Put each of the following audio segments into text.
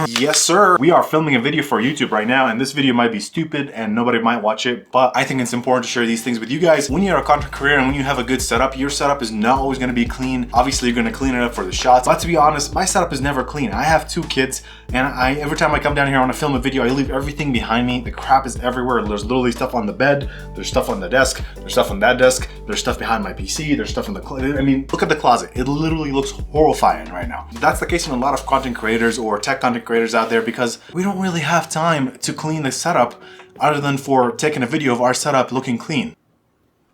Yes, sir. We are filming a video for YouTube right now, and this video might be stupid and nobody might watch it, but I think it's important to share these things with you guys. When you're a content creator and when you have a good setup, your setup is not always going to be clean. Obviously, you're going to clean it up for the shots, but to be honest, my setup is never clean. I have 2 kids, and every time I come down here on a film a video, I leave everything behind me. The crap is everywhere. There's literally stuff on the bed, there's stuff on the desk, there's stuff on that desk, there's stuff behind my PC, there's stuff in the closet. I mean, look at the closet. It literally looks horrifying right now. That's the case in a lot of content creators or tech content creators out there, because we don't really have time to clean the setup other than for taking a video of our setup looking clean.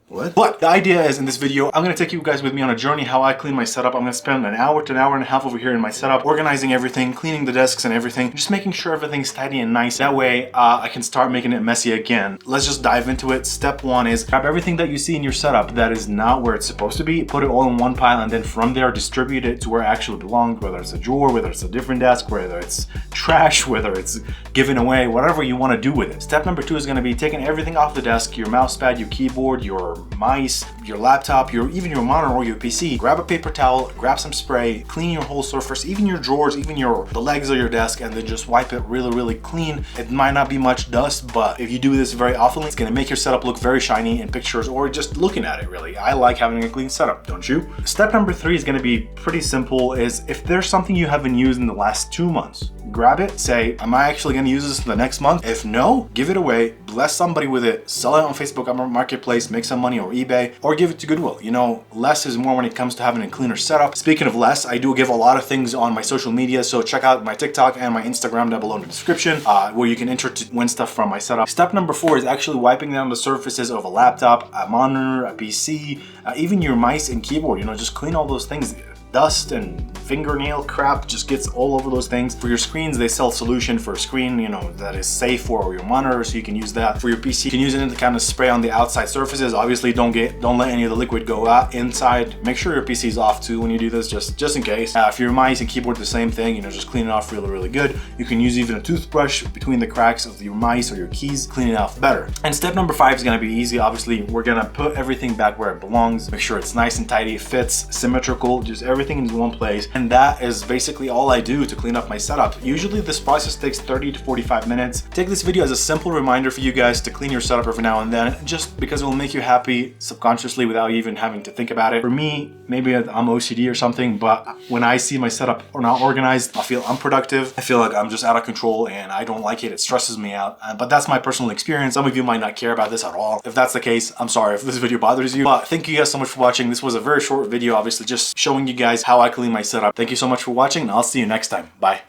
What? But the idea is, in this video, I'm going to take you guys with me on a journey how I clean my setup. I'm going to spend an hour to an hour and a half over here in my setup, organizing everything, cleaning the desks and everything, just making sure everything's tidy and nice. That way, I can start making it messy again. Let's just dive into it. Step 1 is grab everything that you see in your setup that is not where it's supposed to be, put it all in one pile, and then from there, distribute it to where it actually belongs, whether it's a drawer, whether it's a different desk, whether it's trash, whether it's given away, whatever you want to do with it. Step number 2 is going to be taking everything off the desk, your mouse pad, your keyboard, your mice, your laptop, even your monitor or your PC. Grab a paper towel, grab some spray, clean your whole surface, even your drawers, even the legs of your desk, and then just wipe it really clean. It might not be much dust, but if you do this very often, it's gonna make your setup look very shiny in pictures or just looking at it, really. I like having a clean setup, don't you? Step number 3 is gonna be pretty simple. Is if there's something you haven't used in the last 2 months, grab it, say, am I actually gonna use this in the next month? If no, give it away, bless somebody with it, sell it on Facebook Marketplace, make some money, or eBay, or give it to Goodwill. You know, less is more when it comes to having a cleaner setup. Speaking of less, I do give a lot of things on my social media, so check out my TikTok and my Instagram down below in the description, where you can enter to win stuff from my setup. Step number 4 is actually wiping down the surfaces of a laptop, a monitor, a PC, even your mice and keyboard. You know, just clean all those things. Dust and fingernail crap just gets all over those things. For your screens, they sell solution for a screen, you know, that is safe for your monitor, so you can use that. For your PC, you can use it to kind of spray on the outside surfaces. Obviously, don't let any of the liquid go out inside. Make sure your PC is off too when you do this, just in case. For your mice and keyboard, the same thing. You know, just clean it off really good. You can use even a toothbrush between the cracks of your mice or your keys, clean it off better. And step number 5 is going to be easy. Obviously, we're going to put everything back where it belongs. Make sure it's nice and tidy, fits, symmetrical, just everything in one place. And that is basically all I do to clean up my setup. Usually this process takes 30 to 45 minutes. Take this video as a simple reminder for you guys to clean your setup every now and then, just because it will make you happy subconsciously without even having to think about it. For me, maybe I'm OCD or something, but when I see my setup not organized, I feel unproductive. I feel like I'm just out of control and I don't like it. It stresses me out. But that's my personal experience. Some of you might not care about this at all. If that's the case, I'm sorry if this video bothers you. But thank you guys so much for watching. This was a very short video, obviously just showing you guys how I clean my setup. Thank you so much for watching, and I'll see you next time. Bye.